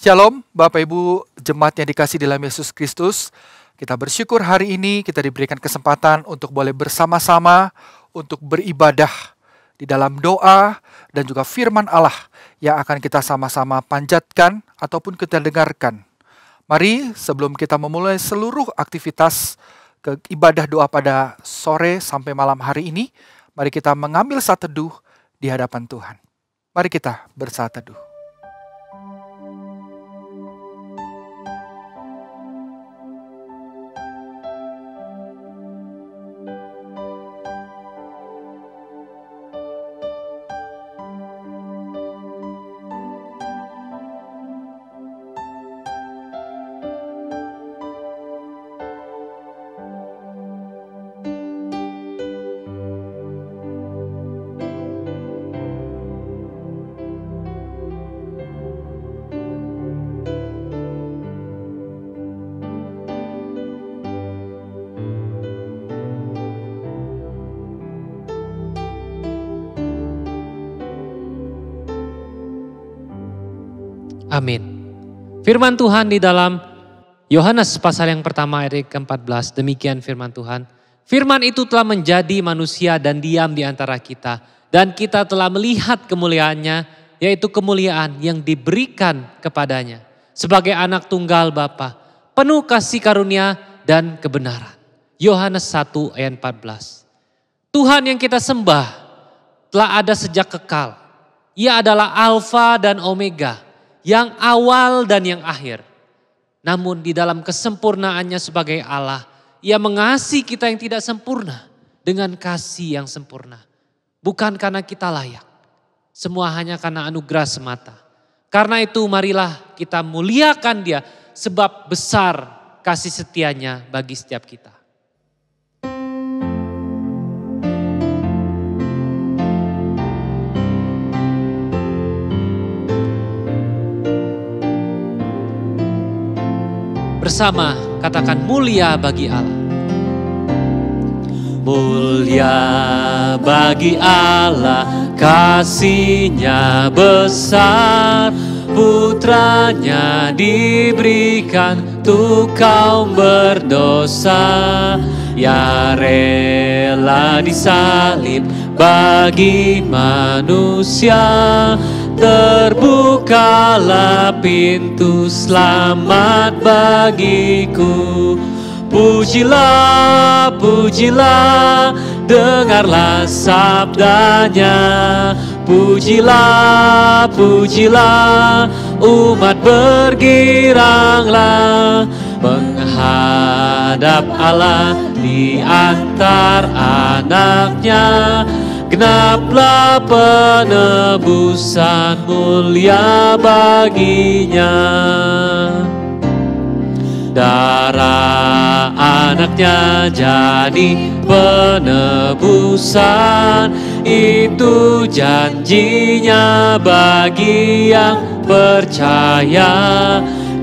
Shalom, Bapak Ibu, jemaat yang dikasihi dalam Yesus Kristus. Kita bersyukur hari ini kita diberikan kesempatan untuk boleh bersama-sama untuk beribadah di dalam doa dan juga firman Allah yang akan kita sama-sama panjatkan ataupun kita dengarkan. Mari sebelum kita memulai seluruh aktivitas ibadah doa pada sore sampai malam hari ini, mari kita mengambil saat teduh di hadapan Tuhan. Mari kita bersaat teduh. Amin. Firman Tuhan di dalam Yohanes pasal yang pertama ayat ke-14, demikian firman Tuhan. Firman itu telah menjadi manusia dan diam di antara kita. Dan kita telah melihat kemuliaannya, yaitu kemuliaan yang diberikan kepadanya. Sebagai anak tunggal Bapa, penuh kasih karunia dan kebenaran. Yohanes 1 ayat 14. Tuhan yang kita sembah telah ada sejak kekal. Ia adalah Alfa dan Omega, yang awal dan yang akhir. Namun di dalam kesempurnaannya sebagai Allah, Ia mengasihi kita yang tidak sempurna dengan kasih yang sempurna. Bukan karena kita layak, semua hanya karena anugerah semata. Karena itu marilah kita muliakan Dia, sebab besar kasih setianya bagi setiap kita. Bersama katakan mulia bagi Allah. Mulia bagi Allah, kasih-Nya besar, putranya diberikan untuk kaum berdosa. Ya rela disalib bagi manusia, terbukalah pintu selamat bagiku. Pujilah, pujilah, dengarlah sabdanya. Pujilah, pujilah, umat bergiranglah menghadap Allah di antar anaknya. Genaplah penebusan mulia baginya. Darah anaknya jadi penebusan, itu janjinya bagi yang percaya.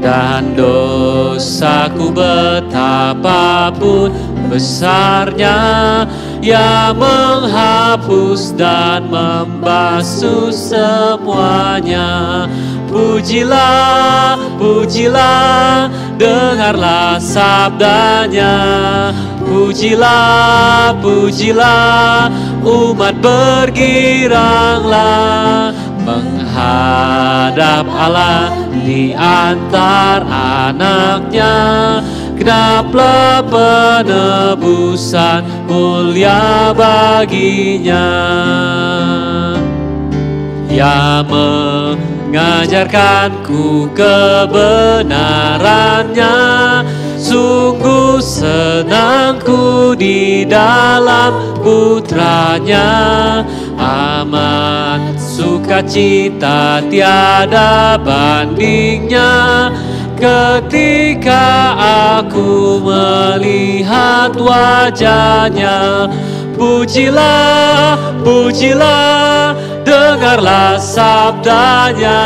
Dan dosaku betapapun besarnya, Ia menghapus dan membasuh semuanya. Pujilah, pujilah, dengarlah sabdanya. Pujilah, pujilah, umat bergiranglah menghadap Allah di antar anaknya. Genaplah penebusan mulia baginya. Ia mengajarkanku kebenarannya, sungguh senangku di dalam putranya. Amat sukacita tiada bandingnya, ketika aku melihat wajahnya. Pujilah, pujilah, dengarlah sabdanya.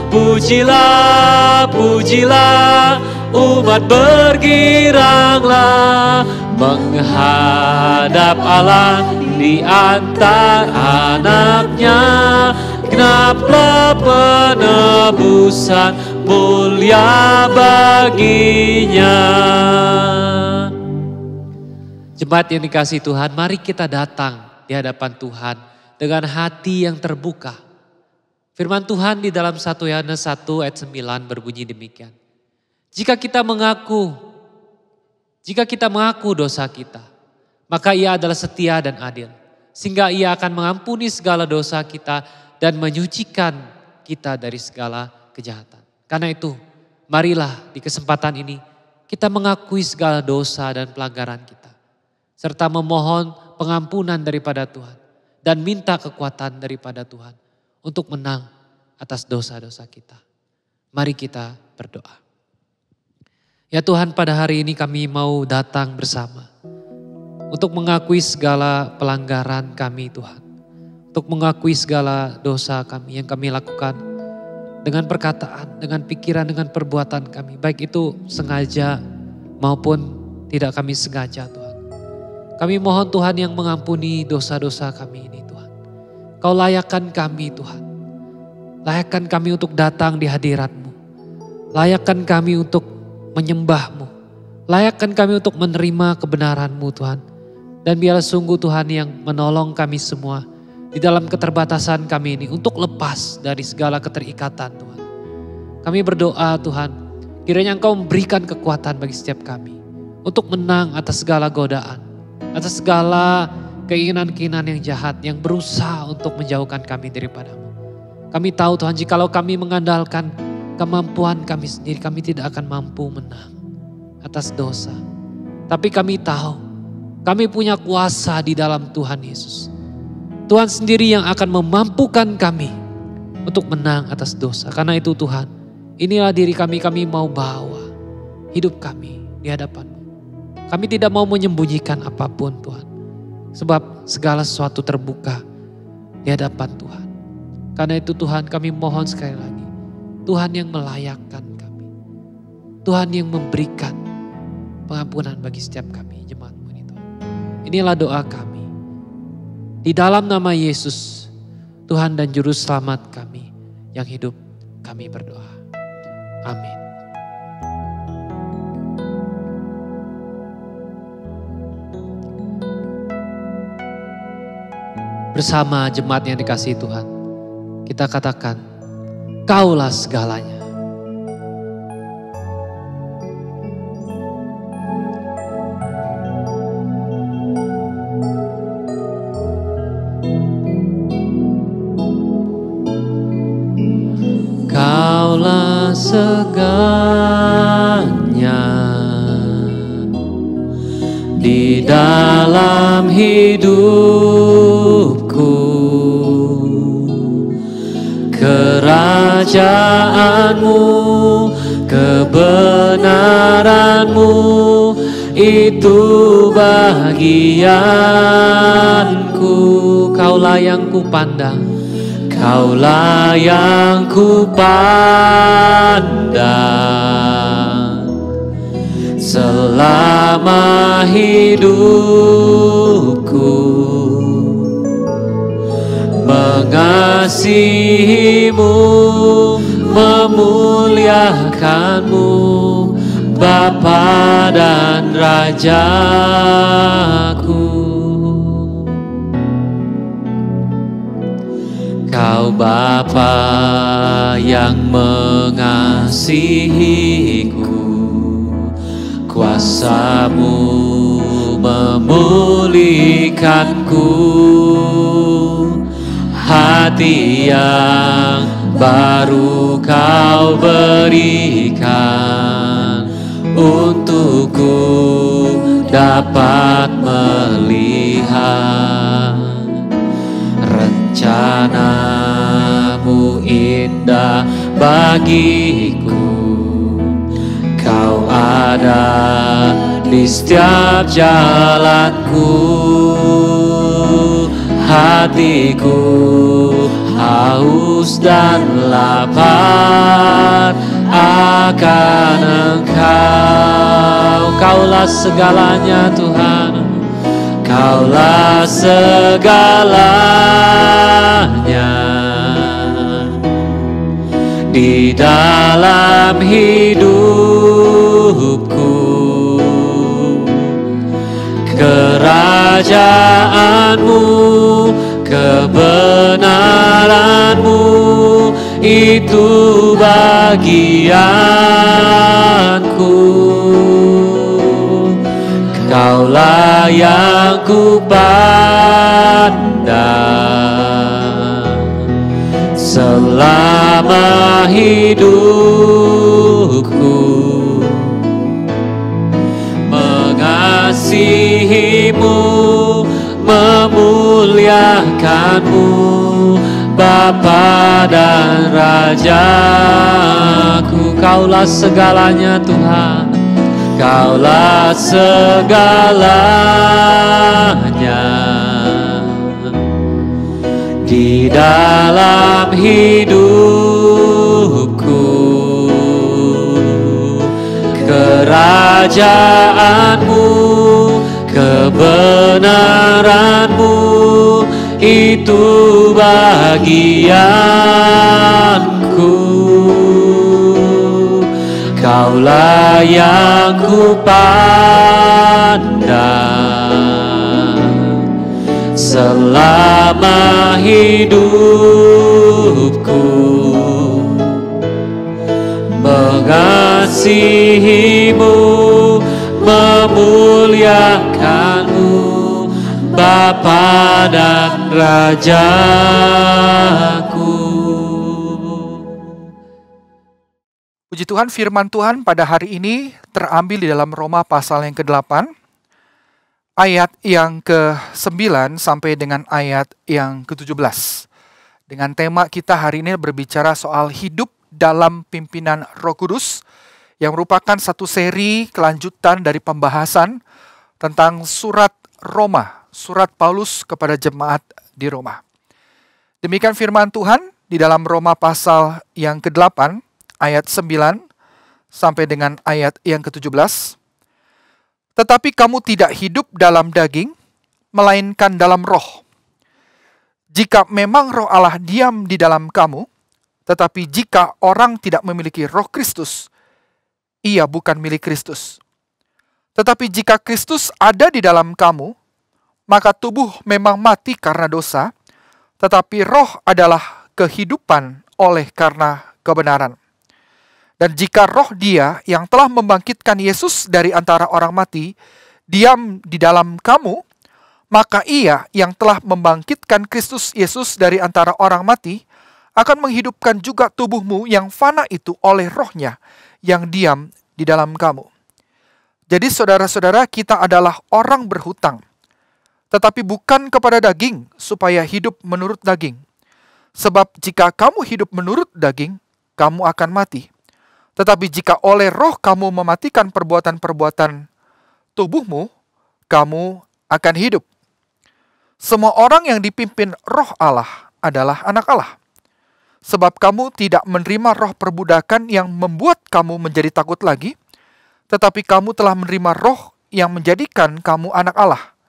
Pujilah, pujilah, umat bergiranglah menghadap Allah di antar anaknya. Genaplah penebusan mulia baginya. Jemaat yang dikasihi Tuhan, mari kita datang di hadapan Tuhan dengan hati yang terbuka. Firman Tuhan di dalam 1 Yohanes 1 ayat 9 berbunyi demikian. Jika kita mengaku dosa kita, maka Ia adalah setia dan adil, sehingga Ia akan mengampuni segala dosa kita dan menyucikan kita dari segala kejahatan. Karena itu, marilah di kesempatan ini kita mengakui segala dosa dan pelanggaran kita, serta memohon pengampunan daripada Tuhan dan minta kekuatan daripada Tuhan untuk menang atas dosa-dosa kita. Mari kita berdoa. Ya Tuhan, pada hari ini kami mau datang bersama untuk mengakui segala pelanggaran kami Tuhan. Untuk mengakui segala dosa kami yang kami lakukan dengan perkataan, dengan pikiran, dengan perbuatan kami. Baik itu sengaja maupun tidak kami sengaja Tuhan. Kami mohon Tuhan yang mengampuni dosa-dosa kami ini Tuhan. Kau layakkan kami Tuhan. Layakkan kami untuk datang di hadirat-Mu. Layakkan kami untuk menyembah-Mu. Layakkan kami untuk menerima kebenaran-Mu Tuhan. Dan biarlah sungguh Tuhan yang menolong kami semua di dalam keterbatasan kami ini untuk lepas dari segala keterikatan Tuhan. Kami berdoa Tuhan, kiranya Engkau memberikan kekuatan bagi setiap kami untuk menang atas segala godaan, atas segala keinginan-keinginan yang jahat yang berusaha untuk menjauhkan kami daripada-Mu. Kami tahu Tuhan, jikalau kami mengandalkan kemampuan kami sendiri, kami tidak akan mampu menang atas dosa. Tapi kami tahu, kami punya kuasa di dalam Tuhan Yesus. Tuhan sendiri yang akan memampukan kami untuk menang atas dosa. Karena itu Tuhan, inilah diri kami mau bawa hidup kami di hadapan-Mu. Kami tidak mau menyembunyikan apapun Tuhan. Sebab segala sesuatu terbuka di hadapan Tuhan. Karena itu Tuhan, kami mohon sekali lagi, Tuhan yang melayakkan kami. Tuhan yang memberikan pengampunan bagi setiap kami, jemaat-Mu ini Tuhan. Inilah doa kami. Di dalam nama Yesus, Tuhan dan Juru Selamat kami yang hidup, kami berdoa. Amin. Bersama jemaat yang dikasihi Tuhan, kita katakan, Kaulah segalanya. Kaulah segalanya di dalam hidupku. Kerajaan-Mu, kebenaran-Mu, itu bagianku. Kaulah yang kupandang, Kaulah yang kupandang selama hidupku. Mengasihi-Mu, memuliakan-Mu, Bapa dan Rajaku. Kau Bapa yang mengasihiku, kuasa-Mu memulihkanku. Hati yang baru Kau berikan, untukku dapat melihat rencana-Mu indah bagiku. Kau ada di setiap jalanku. Hatiku haus dan lapar akan Engkau. Kaulah segalanya Tuhan, Kaulah segalanya di dalam hidupku. Kerajaanmu, kebenaranmu, itu bagianku. Kaulah yang ku pandang selama hidupku, mengasihimu, memuliakanmu, Bapa dan Rajaku. Kaulah segalanya Tuhan, Kaulah segalanya di dalam hidupku. Kerajaanmu, kebenaranmu, itu bagianku. Kaulah yang ku pandang selama hidupku, mengasihimu, memuliakanmu, Bapa dan Rajaku. Puji Tuhan, firman Tuhan pada hari ini terambil di dalam Roma pasal yang ke-8, ayat yang ke-9 sampai dengan ayat yang ke-17. Dengan tema kita hari ini berbicara soal hidup dalam pimpinan Roh Kudus, yang merupakan satu seri kelanjutan dari pembahasan tentang surat Roma, surat Paulus kepada jemaat di Roma. Demikian firman Tuhan di dalam Roma pasal yang ke-8, ayat 9 sampai dengan ayat yang ke-17. Tetapi kamu tidak hidup dalam daging, melainkan dalam roh. Jika memang roh Allah diam di dalam kamu, tetapi jika orang tidak memiliki roh Kristus, ia bukan milik Kristus. Tetapi jika Kristus ada di dalam kamu, maka tubuh memang mati karena dosa, tetapi roh adalah kehidupan oleh karena kebenaran. Dan jika roh Dia yang telah membangkitkan Yesus dari antara orang mati diam di dalam kamu, maka Ia yang telah membangkitkan Kristus Yesus dari antara orang mati akan menghidupkan juga tubuhmu yang fana itu oleh roh-Nya yang diam di dalam kamu. Jadi saudara-saudara, kita adalah orang berhutang, tetapi bukan kepada daging supaya hidup menurut daging. Sebab jika kamu hidup menurut daging, kamu akan mati. Tetapi jika oleh roh kamu mematikan perbuatan-perbuatan tubuhmu, kamu akan hidup. Semua orang yang dipimpin roh Allah adalah anak Allah. Sebab kamu tidak menerima roh perbudakan yang membuat kamu menjadi takut lagi, tetapi kamu telah menerima roh yang menjadikan kamu anak Allah.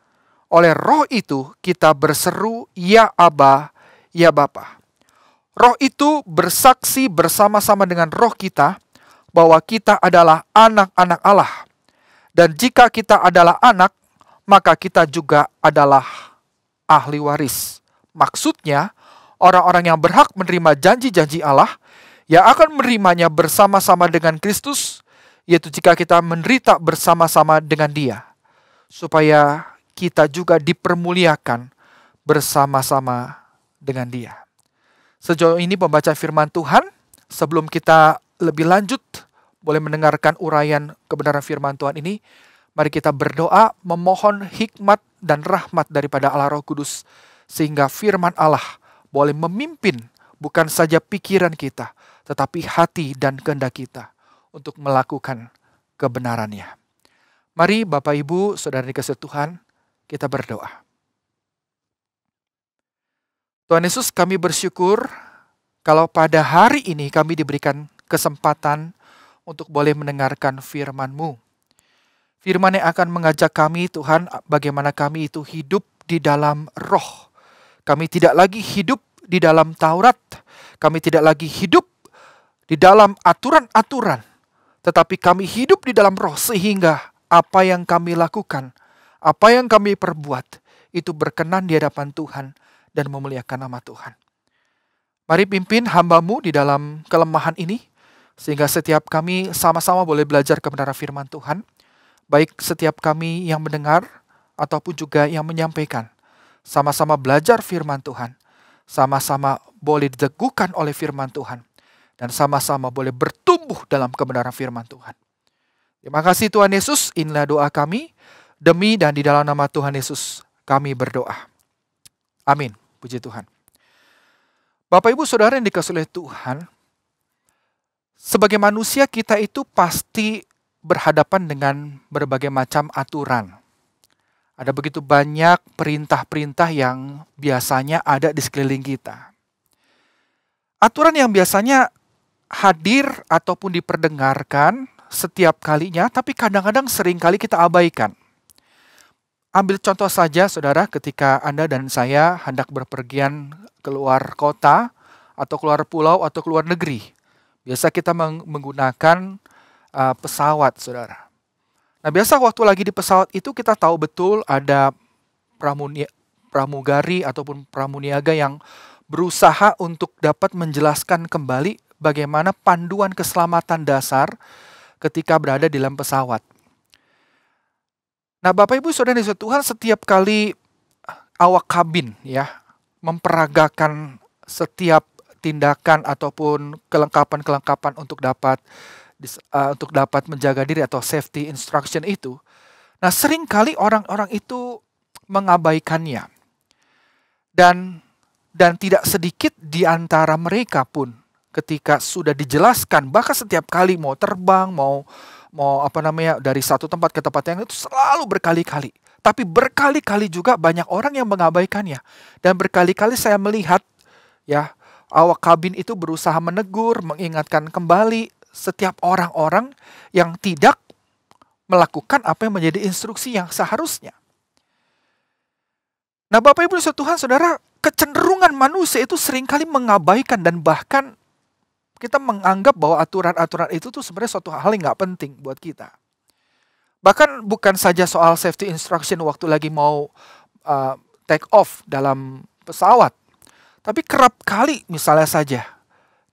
Oleh roh itu kita berseru, ya Aba, ya Bapa. Roh itu bersaksi bersama-sama dengan roh kita bahwa kita adalah anak-anak Allah. Dan jika kita adalah anak, maka kita juga adalah ahli waris. Maksudnya, orang-orang yang berhak menerima janji-janji Allah, yang akan menerimanya bersama-sama dengan Kristus, yaitu jika kita menderita bersama-sama dengan Dia, supaya kita juga dipermuliakan bersama-sama dengan Dia. Sejauh ini pembacaan firman Tuhan. Sebelum kita lebih lanjut, boleh mendengarkan uraian kebenaran firman Tuhan ini, mari kita berdoa memohon hikmat dan rahmat daripada Allah Roh Kudus, sehingga firman Allah boleh memimpin bukan saja pikiran kita, tetapi hati dan kehendak kita untuk melakukan kebenarannya. Mari Bapak Ibu, Saudara dikasihi Tuhan, kita berdoa. Tuhan Yesus, kami bersyukur kalau pada hari ini kami diberikan kesempatan untuk boleh mendengarkan firman-Mu. Firman yang akan mengajak kami, Tuhan, bagaimana kami itu hidup di dalam roh. Kami tidak lagi hidup di dalam Taurat. Kami tidak lagi hidup di dalam aturan-aturan, tetapi kami hidup di dalam roh sehingga apa yang kami lakukan, apa yang kami perbuat, itu berkenan di hadapan Tuhan dan memuliakan nama Tuhan. Mari pimpin hamba-Mu di dalam kelemahan ini, sehingga setiap kami sama-sama boleh belajar kebenaran firman Tuhan, baik setiap kami yang mendengar ataupun juga yang menyampaikan. Sama-sama belajar firman Tuhan, sama-sama boleh diteguhkan oleh firman Tuhan, dan sama-sama boleh bertumbuh dalam kebenaran firman Tuhan. Terima kasih Tuhan Yesus, inilah doa kami, demi dan di dalam nama Tuhan Yesus kami berdoa. Amin. Puji Tuhan. Bapak Ibu Saudara yang dikasihi oleh Tuhan, sebagai manusia kita itu pasti berhadapan dengan berbagai macam aturan. Ada begitu banyak perintah-perintah yang biasanya ada di sekeliling kita. Aturan yang biasanya hadir ataupun diperdengarkan setiap kalinya, tapi kadang-kadang seringkali kita abaikan. Ambil contoh saja saudara, ketika Anda dan saya hendak berpergian keluar kota, atau keluar pulau, atau keluar negeri. Biasa kita menggunakan pesawat, saudara. Nah, biasa waktu lagi di pesawat itu kita tahu betul ada pramugari ataupun pramuniaga yang berusaha untuk dapat menjelaskan kembali bagaimana panduan keselamatan dasar ketika berada di dalam pesawat. Nah, Bapak Ibu Saudara di Tuhan, setiap kali awak kabin ya memperagakan setiap tindakan ataupun kelengkapan-kelengkapan untuk dapat menjaga diri atau safety instruction itu. Nah, seringkali orang-orang itu mengabaikannya. Dan tidak sedikit di antara mereka pun ketika sudah dijelaskan, bahkan setiap kali mau terbang, mau dari satu tempat ke tempat yang itu selalu berkali-kali. Tapi berkali-kali juga banyak orang yang mengabaikannya. Dan berkali-kali saya melihat ya awak kabin itu berusaha menegur, mengingatkan kembali setiap orang-orang yang tidak melakukan apa yang menjadi instruksi yang seharusnya. Nah, Bapak Ibu Tuhan, Saudara, kecenderungan manusia itu seringkali mengabaikan dan bahkan kita menganggap bahwa aturan-aturan itu tuh sebenarnya suatu hal yang gak penting buat kita. Bahkan bukan saja soal safety instruction waktu lagi mau take off dalam pesawat. Tapi kerap kali misalnya saja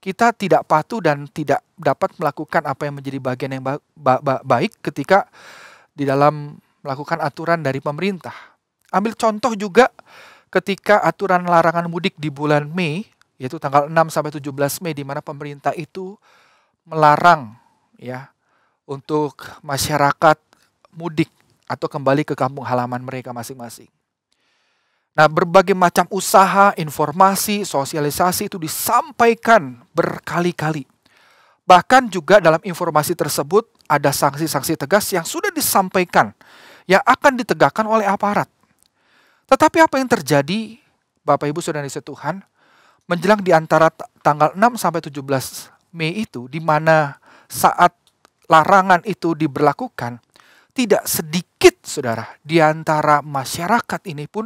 kita tidak patuh dan tidak dapat melakukan apa yang menjadi bagian yang baik ketika di dalam melakukan aturan dari pemerintah. Ambil contoh juga ketika aturan larangan mudik di bulan Mei, yaitu tanggal 6 sampai 17 Mei, di mana pemerintah itu melarang ya untuk masyarakat mudik atau kembali ke kampung halaman mereka masing-masing. Nah, berbagai macam usaha, informasi, sosialisasi itu disampaikan berkali-kali. Bahkan juga dalam informasi tersebut ada sanksi-sanksi tegas yang sudah disampaikan, yang akan ditegakkan oleh aparat. Tetapi apa yang terjadi, Bapak Ibu Saudara yang dikasihi Tuhan, menjelang di antara tanggal 6 sampai 17 Mei itu, di mana saat larangan itu diberlakukan, tidak sedikit, saudara, di antara masyarakat ini pun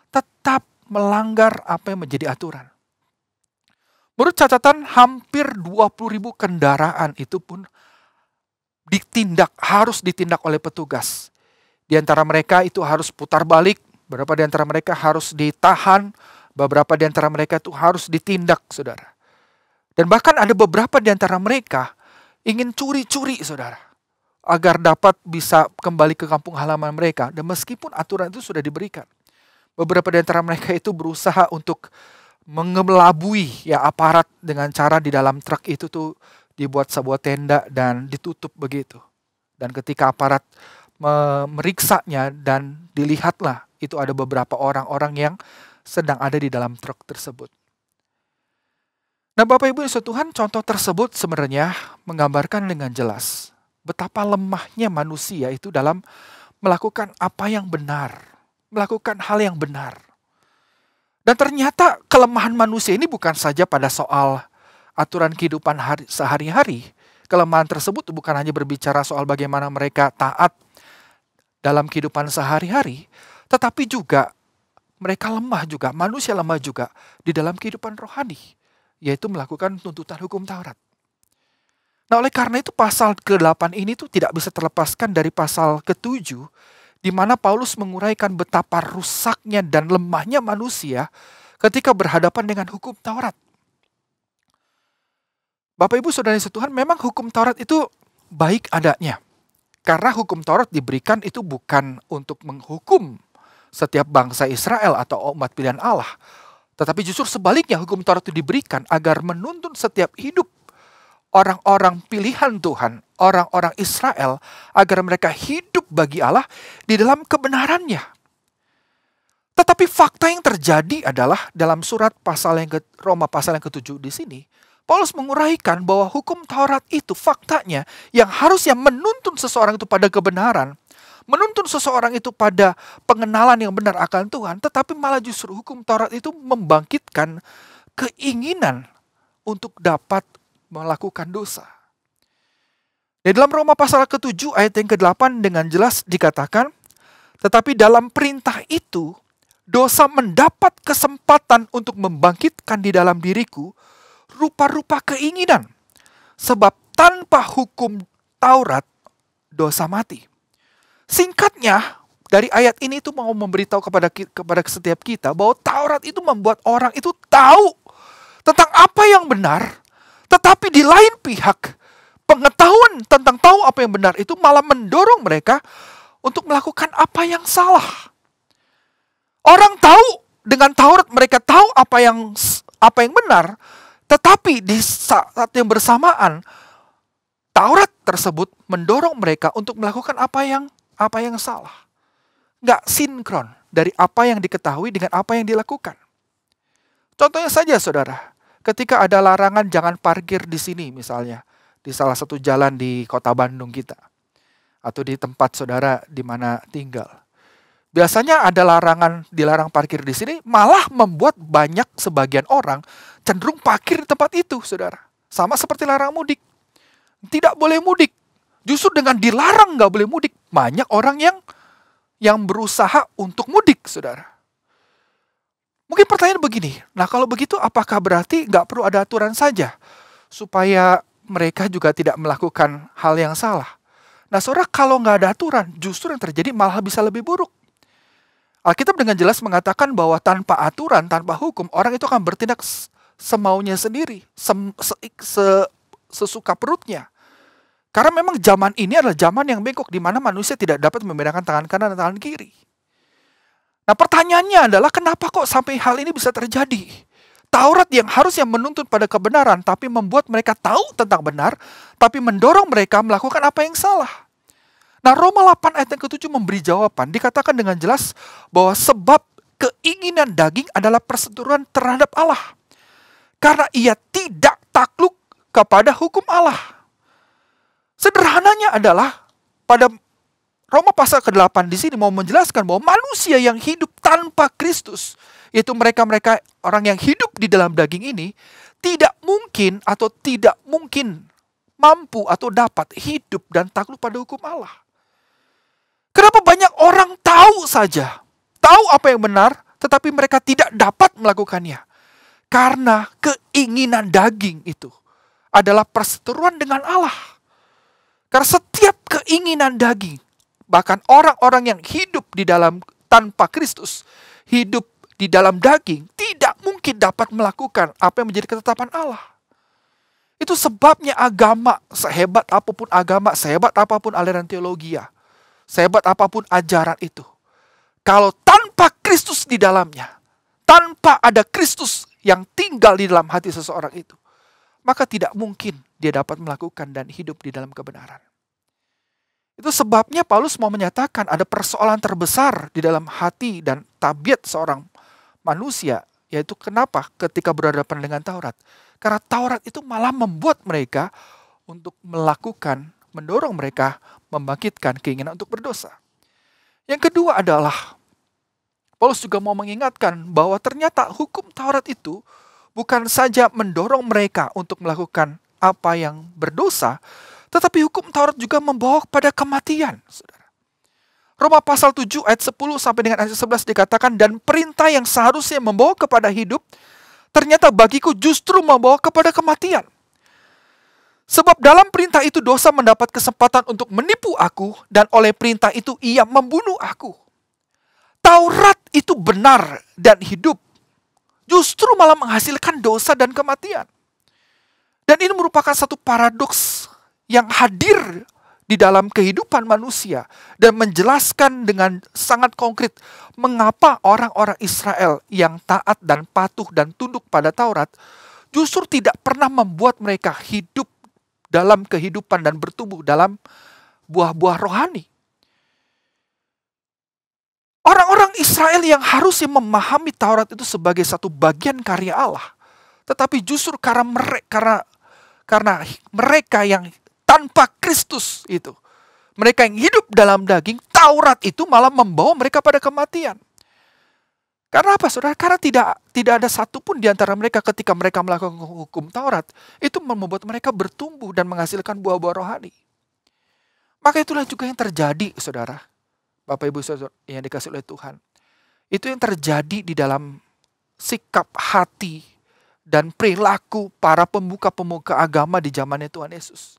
tetap melanggar apa yang menjadi aturan. Menurut catatan, hampir 20.000 kendaraan itu pun harus ditindak oleh petugas. Di antara mereka itu harus putar balik, beberapa di antara mereka harus ditahan, beberapa di antara mereka itu harus ditindak, saudara. Dan bahkan ada beberapa di antara mereka ingin curi-curi, saudara, agar dapat bisa kembali ke kampung halaman mereka. Dan meskipun aturan itu sudah diberikan, beberapa di antara mereka itu berusaha untuk mengelabui ya aparat dengan cara di dalam truk itu tuh dibuat sebuah tenda dan ditutup begitu. Dan ketika aparat memeriksanya dan dilihatlah itu ada beberapa orang-orang yang sedang ada di dalam truk tersebut. Nah, Bapak Ibu yang Tuhan, contoh tersebut sebenarnya menggambarkan dengan jelas betapa lemahnya manusia itu dalam melakukan apa yang benar, melakukan hal yang benar. Dan ternyata kelemahan manusia ini bukan saja pada soal aturan kehidupan sehari-hari. Kelemahan tersebut bukan hanya berbicara soal bagaimana mereka taat dalam kehidupan sehari-hari, tetapi juga mereka lemah juga, manusia lemah juga di dalam kehidupan rohani, yaitu melakukan tuntutan hukum Taurat. Nah, oleh karena itu pasal ke-8 ini tuh tidak bisa terlepaskan dari pasal ke-7, di mana Paulus menguraikan betapa rusaknya dan lemahnya manusia ketika berhadapan dengan hukum Taurat. Bapak Ibu Saudara Tuhan, memang hukum Taurat itu baik adanya. Karena hukum Taurat diberikan itu bukan untuk menghukum setiap bangsa Israel atau umat pilihan Allah. Tetapi justru sebaliknya, hukum Taurat itu diberikan agar menuntun setiap hidup orang-orang pilihan Tuhan, orang-orang Israel, agar mereka hidup bagi Allah di dalam kebenarannya. Tetapi fakta yang terjadi adalah dalam surat Roma pasal yang ke-7 di sini, Paulus menguraikan bahwa hukum Taurat itu faktanya yang harusnya menuntun seseorang itu pada kebenaran, menuntun seseorang itu pada pengenalan yang benar akan Tuhan, tetapi malah justru hukum Taurat itu membangkitkan keinginan untuk dapat melakukan dosa. Di dalam Roma pasal ke-7 ayat yang ke-8 dengan jelas dikatakan, tetapi dalam perintah itu, dosa mendapat kesempatan untuk membangkitkan di dalam diriku rupa-rupa keinginan. Sebab tanpa hukum Taurat, dosa mati. Singkatnya, dari ayat ini itu mau memberitahu kepada setiap kita bahwa Taurat itu membuat orang itu tahu tentang apa yang benar, tetapi di lain pihak, pengetahuan tentang tahu apa yang benar itu malah mendorong mereka untuk melakukan apa yang salah. Orang tahu dengan Taurat, mereka tahu apa yang benar, tetapi di saat yang bersamaan, Taurat tersebut mendorong mereka untuk melakukan apa yang salah. Nggak sinkron dari apa yang diketahui dengan apa yang dilakukan. Contohnya saja, saudara, ketika ada larangan jangan parkir di sini misalnya, di salah satu jalan di kota Bandung kita, atau di tempat saudara di mana tinggal. Biasanya ada dilarang parkir di sini, malah membuat banyak sebagian orang cenderung parkir di tempat itu, saudara. Sama seperti larang mudik. Tidak boleh mudik. Justru dengan dilarang nggak boleh mudik, banyak orang yang berusaha untuk mudik, saudara. Mungkin pertanyaan begini, nah kalau begitu apakah berarti nggak perlu ada aturan saja supaya mereka juga tidak melakukan hal yang salah? Nah saudara, kalau nggak ada aturan, justru yang terjadi malah bisa lebih buruk. Alkitab dengan jelas mengatakan bahwa tanpa aturan, tanpa hukum, orang itu akan bertindak semaunya sendiri, sesuka perutnya. Karena memang zaman ini adalah zaman yang bengkok, di mana manusia tidak dapat membedakan tangan kanan dan tangan kiri. Nah pertanyaannya adalah kenapa kok sampai hal ini bisa terjadi? Taurat yang harusnya menuntun pada kebenaran, tapi membuat mereka tahu tentang benar, tapi mendorong mereka melakukan apa yang salah. Nah Roma 8 ayat yang ke-7 memberi jawaban, dikatakan dengan jelas bahwa sebab keinginan daging adalah perseteruan terhadap Allah. Karena ia tidak takluk kepada hukum Allah. Sederhananya adalah pada Roma pasal ke-8 di sini mau menjelaskan bahwa manusia yang hidup tanpa Kristus, yaitu mereka-mereka orang yang hidup di dalam daging ini, tidak mungkin mampu atau dapat hidup dan takluk pada hukum Allah. Kenapa banyak orang tahu apa yang benar, tetapi mereka tidak dapat melakukannya? Karena keinginan daging itu adalah perseteruan dengan Allah. Karena setiap keinginan daging, bahkan orang-orang yang hidup di dalam tanpa Kristus, hidup di dalam daging, tidak mungkin dapat melakukan apa yang menjadi ketetapan Allah. Itu sebabnya agama, sehebat apapun aliran teologi, sehebat apapun ajaran itu, kalau tanpa Kristus di dalamnya, tanpa ada Kristus yang tinggal di dalam hati seseorang itu, maka tidak mungkin dia dapat melakukan dan hidup di dalam kebenaran. Itu sebabnya Paulus mau menyatakan ada persoalan terbesar di dalam hati dan tabiat seorang manusia, yaitu kenapa ketika berhadapan dengan Taurat. Karena Taurat itu malah membuat mereka untuk mendorong mereka membangkitkan keinginan untuk berdosa. Yang kedua adalah, Paulus juga mau mengingatkan bahwa ternyata hukum Taurat itu bukan saja mendorong mereka untuk melakukan apa yang berdosa, tetapi hukum Taurat juga membawa kepada kematian, saudara. Roma pasal 7 ayat 10 sampai dengan ayat 11 dikatakan, dan perintah yang seharusnya membawa kepada hidup, ternyata bagiku justru membawa kepada kematian. Sebab dalam perintah itu dosa mendapat kesempatan untuk menipu aku, dan oleh perintah itu ia membunuh aku. Taurat itu benar dan hidup, justru malah menghasilkan dosa dan kematian. Dan ini merupakan satu paradoks yang hadir di dalam kehidupan manusia dan menjelaskan dengan sangat konkret mengapa orang-orang Israel yang taat dan patuh dan tunduk pada Taurat justru tidak pernah membuat mereka hidup dalam kehidupan dan bertumbuh dalam buah-buah rohani. Orang-orang Israel yang harusnya memahami Taurat itu sebagai satu bagian karya Allah, tetapi justru karena mereka yang tanpa Kristus itu, mereka yang hidup dalam daging, Taurat itu malah membawa mereka pada kematian. Karena apa, saudara? Karena tidak ada satupun di antara mereka ketika mereka melakukan hukum Taurat, itu membuat mereka bertumbuh dan menghasilkan buah-buah rohani. Maka itulah juga yang terjadi, saudara. Bapak Ibu saudara yang dikasih oleh Tuhan. Itu yang terjadi di dalam sikap hati dan perilaku para pemuka-pemuka agama di zamannya Tuhan Yesus.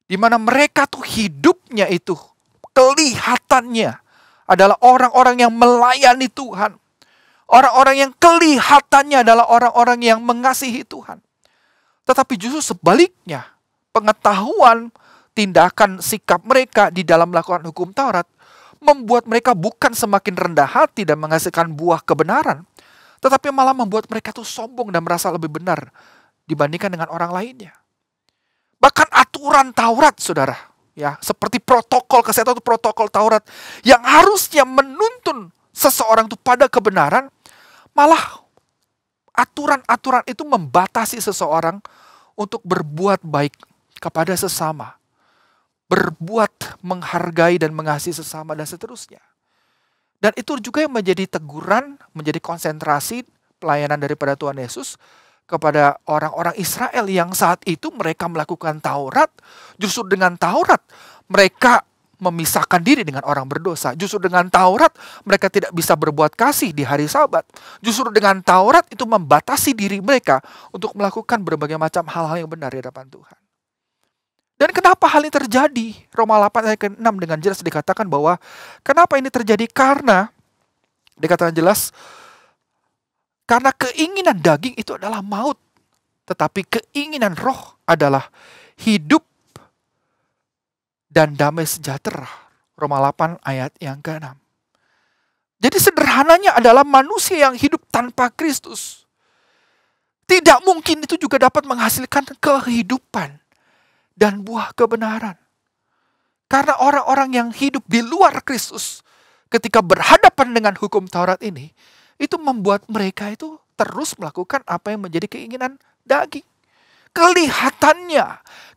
Di mana mereka tuh hidupnya itu, kelihatannya adalah orang-orang yang melayani Tuhan. Orang-orang yang kelihatannya adalah orang-orang yang mengasihi Tuhan. Tetapi justru sebaliknya, pengetahuan, tindakan, sikap mereka di dalam melakukan hukum Taurat membuat mereka bukan semakin rendah hati dan menghasilkan buah kebenaran, tetapi malah membuat mereka tuh sombong dan merasa lebih benar dibandingkan dengan orang lainnya. Bahkan aturan Taurat, saudara, ya, seperti protokol kesehatan atau protokol Taurat yang harusnya menuntun seseorang itu pada kebenaran, malah aturan-aturan itu membatasi seseorang untuk berbuat baik kepada sesama, berbuat menghargai dan mengasihi sesama dan seterusnya. Dan itu juga yang menjadi teguran, menjadi konsentrasi pelayanan daripada Tuhan Yesus kepada orang-orang Israel yang saat itu mereka melakukan Taurat. Justru dengan Taurat mereka memisahkan diri dengan orang berdosa. Justru dengan Taurat mereka tidak bisa berbuat kasih di hari Sabat. Justru dengan Taurat itu membatasi diri mereka untuk melakukan berbagai macam hal-hal yang benar di hadapan Tuhan. Dan kenapa hal ini terjadi? Roma 8 ayat ke-6 dengan jelas dikatakan bahwa kenapa ini terjadi? Karena dikatakan jelas, karena keinginan daging itu adalah maut, tetapi keinginan roh adalah hidup dan damai sejahtera. Roma 8 ayat yang ke-6. Jadi sederhananya adalah manusia yang hidup tanpa Kristus tidak mungkin itu juga dapat menghasilkan kehidupan dan buah kebenaran. Karena orang-orang yang hidup di luar Kristus ketika berhadapan dengan hukum Taurat ini, itu membuat mereka itu terus melakukan apa yang menjadi keinginan daging.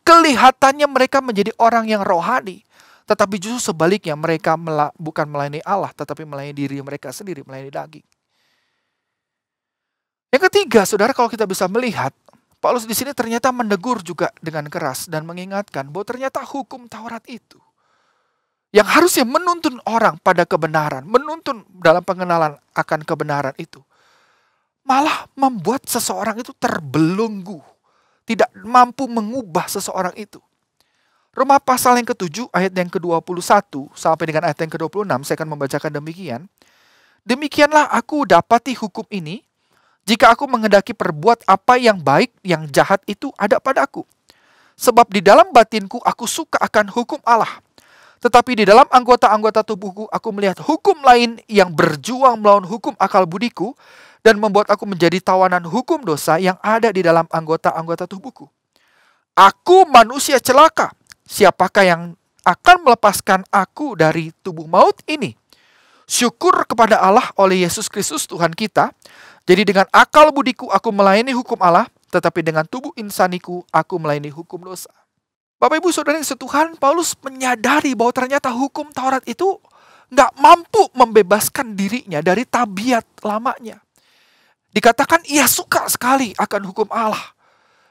Kelihatannya mereka menjadi orang yang rohani, tetapi justru sebaliknya mereka bukan melayani Allah, tetapi melayani diri mereka sendiri, melayani daging. Yang ketiga, saudara, kalau kita bisa melihat, Paulus di sini ternyata menegur juga dengan keras dan mengingatkan bahwa ternyata hukum Taurat itu yang harusnya menuntun orang pada kebenaran, menuntun dalam pengenalan akan kebenaran itu, malah membuat seseorang itu terbelenggu, tidak mampu mengubah seseorang itu. Roma pasal yang ke-7 ayat yang ke-21 sampai dengan ayat yang ke-26, saya akan membacakan demikian. Demikianlah aku dapati hukum ini, jika aku menghendaki perbuat apa yang baik, yang jahat itu ada padaku. Sebab di dalam batinku aku suka akan hukum Allah. Tetapi di dalam anggota-anggota tubuhku aku melihat hukum lain yang berjuang melawan hukum akal budiku dan membuat aku menjadi tawanan hukum dosa yang ada di dalam anggota-anggota tubuhku. Aku manusia celaka. Siapakah yang akan melepaskan aku dari tubuh maut ini? Syukur kepada Allah oleh Yesus Kristus Tuhan kita. Jadi dengan akal budiku aku melayani hukum Allah, tetapi dengan tubuh insaniku aku melayani hukum dosa. Bapak Ibu Saudara yang setuhan, Paulus menyadari bahwa ternyata hukum Taurat itu nggak mampu membebaskan dirinya dari tabiat lamanya. Dikatakan ia suka sekali akan hukum Allah.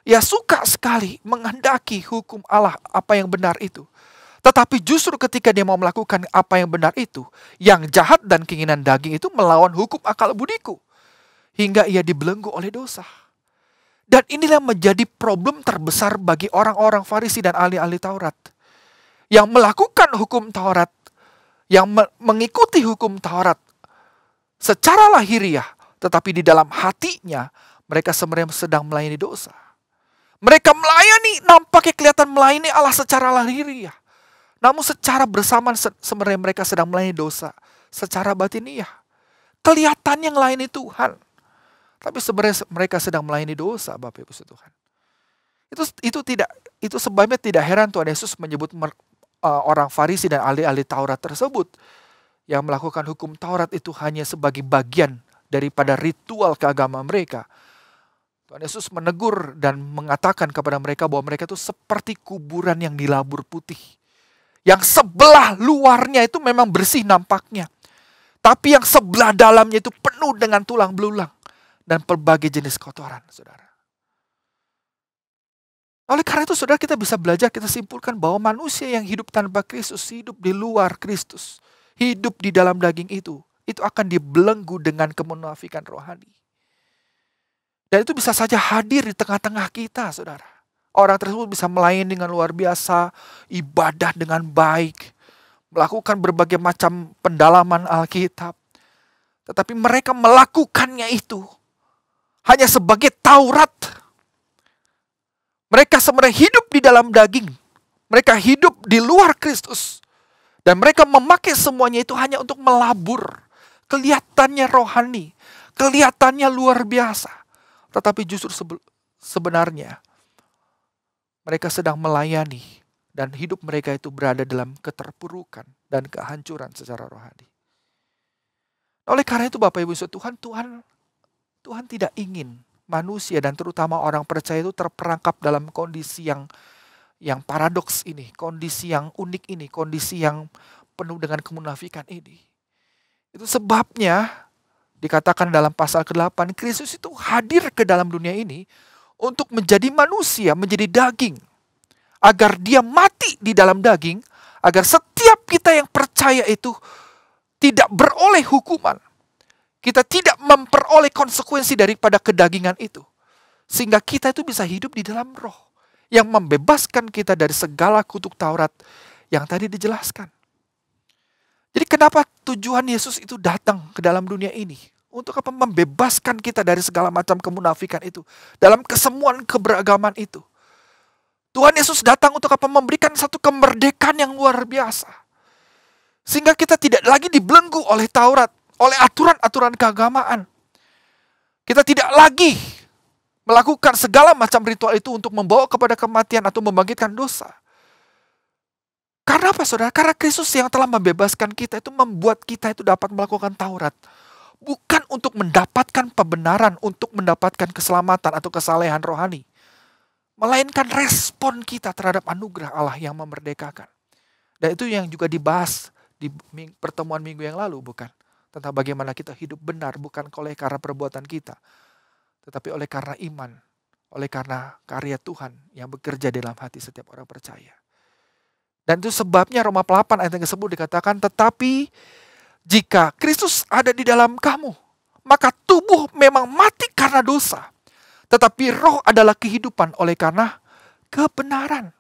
Ia suka sekali menghendaki hukum Allah, apa yang benar itu. Tetapi justru ketika dia mau melakukan apa yang benar itu, yang jahat dan keinginan daging itu melawan hukum akal budiku. Hingga ia dibelenggu oleh dosa. Dan inilah menjadi problem terbesar bagi orang-orang Farisi dan ahli-ahli Taurat. Yang melakukan hukum Taurat, yang mengikuti hukum Taurat secara lahiriah, tetapi di dalam hatinya mereka sebenarnya sedang melayani dosa. Mereka melayani, nampaknya kelihatan melayani Allah secara lahiriah. Namun secara bersamaan sebenarnya mereka sedang melayani dosa secara batiniah. Kelihatannya melayani Tuhan, tapi sebenarnya mereka sedang melayani dosa, Bapak Ibu Tuhan. Itu sebabnya tidak heran Tuhan Yesus menyebut orang Farisi dan ahli-ahli Taurat tersebut yang melakukan hukum Taurat itu hanya sebagai bagian daripada ritual keagamaan mereka. Tuhan Yesus menegur dan mengatakan kepada mereka bahwa mereka itu seperti kuburan yang dilabur putih. Yang sebelah luarnya itu memang bersih nampaknya, tapi yang sebelah dalamnya itu penuh dengan tulang belulang dan berbagai jenis kotoran, saudara. Oleh karena itu, saudara, kita bisa belajar, kita simpulkan bahwa manusia yang hidup tanpa Kristus, hidup di luar Kristus, hidup di dalam daging itu akan dibelenggu dengan kemunafikan rohani. Dan itu bisa saja hadir di tengah-tengah kita, saudara. Orang tersebut bisa melayani dengan luar biasa, ibadah dengan baik, melakukan berbagai macam pendalaman Alkitab. Tetapi mereka melakukannya itu hanya sebagai Taurat. Mereka sebenarnya hidup di dalam daging. Mereka hidup di luar Kristus. Dan mereka memakai semuanya itu hanya untuk melabur. Kelihatannya rohani, kelihatannya luar biasa. Tetapi justru sebenarnya mereka sedang melayani. Dan hidup mereka itu berada dalam keterpurukan dan kehancuran secara rohani. Oleh karena itu Bapak Ibu Tuhan, Tuhan tidak ingin manusia dan terutama orang percaya itu terperangkap dalam kondisi yang paradoks ini, kondisi yang unik ini, kondisi yang penuh dengan kemunafikan ini. Itu sebabnya dikatakan dalam pasal ke-8, Kristus itu hadir ke dalam dunia ini untuk menjadi manusia, menjadi daging. Agar dia mati di dalam daging, agar setiap kita yang percaya itu tidak beroleh hukuman. Kita tidak memperoleh konsekuensi daripada kedagingan itu. Sehingga kita itu bisa hidup di dalam roh. Yang membebaskan kita dari segala kutuk Taurat yang tadi dijelaskan. Jadi kenapa tujuan Yesus itu datang ke dalam dunia ini? Untuk apa? Membebaskan kita dari segala macam kemunafikan itu. Dalam kesemuan keberagaman itu. Tuhan Yesus datang untuk apa? Memberikan satu kemerdekaan yang luar biasa. Sehingga kita tidak lagi dibelenggu oleh Taurat, oleh aturan-aturan keagamaan. Kita tidak lagi melakukan segala macam ritual itu untuk membawa kepada kematian atau membangkitkan dosa. Karena apa, saudara? Karena Kristus yang telah membebaskan kita itu membuat kita itu dapat melakukan Taurat. Bukan untuk mendapatkan pembenaran, untuk mendapatkan keselamatan atau kesalehan rohani. Melainkan respon kita terhadap anugerah Allah yang memerdekakan. Dan itu yang juga dibahas di pertemuan minggu yang lalu, bukan? Tentang bagaimana kita hidup benar, bukan oleh karena perbuatan kita. Tetapi oleh karena iman, oleh karena karya Tuhan yang bekerja dalam hati setiap orang percaya. Dan itu sebabnya Roma 8 ayat yang ke-10 dikatakan, tetapi jika Kristus ada di dalam kamu, maka tubuh memang mati karena dosa. Tetapi roh adalah kehidupan oleh karena kebenaran.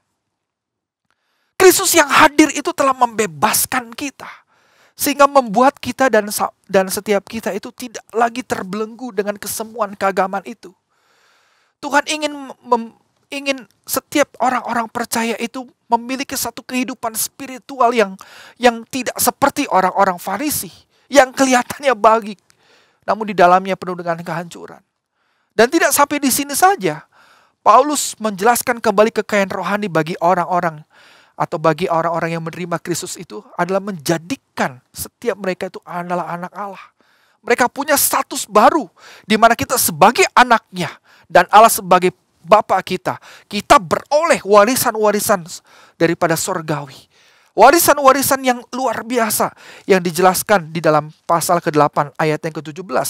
Kristus yang hadir itu telah membebaskan kita. Sehingga membuat kita dan setiap kita itu tidak lagi terbelenggu dengan kesemuan keagamaan itu. Tuhan ingin setiap orang-orang percaya itu memiliki satu kehidupan spiritual yang tidak seperti orang-orang Farisi. Yang kelihatannya baik, namun di dalamnya penuh dengan kehancuran. Dan tidak sampai di sini saja. Paulus menjelaskan kembali kekayaan rohani bagi orang-orang atau bagi orang-orang yang menerima Kristus itu adalah menjadikan setiap mereka itu adalah anak Allah. Mereka punya status baru di mana kita sebagai anaknya dan Allah sebagai Bapa kita. Kita beroleh warisan-warisan daripada sorgawi. Warisan-warisan yang luar biasa yang dijelaskan di dalam pasal ke-8 ayat yang ke-17.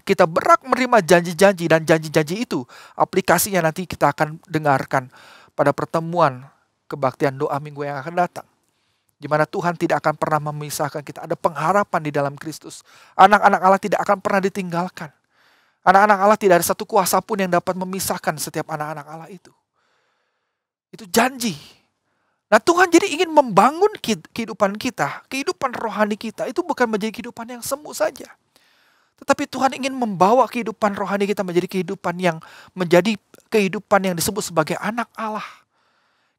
Kita berhak menerima janji-janji dan janji-janji itu aplikasinya nanti kita akan dengarkan pada pertemuan kebaktian doa minggu yang akan datang. Di mana Tuhan tidak akan pernah memisahkan kita. Ada pengharapan di dalam Kristus. Anak-anak Allah tidak akan pernah ditinggalkan. Anak-anak Allah tidak ada satu kuasa pun yang dapat memisahkan setiap anak-anak Allah itu. Itu janji. Nah Tuhan jadi ingin membangun kehidupan kita, kehidupan rohani kita. Itu bukan menjadi kehidupan yang semu saja. Tetapi Tuhan ingin membawa kehidupan rohani kita menjadi kehidupan yang disebut sebagai anak Allah.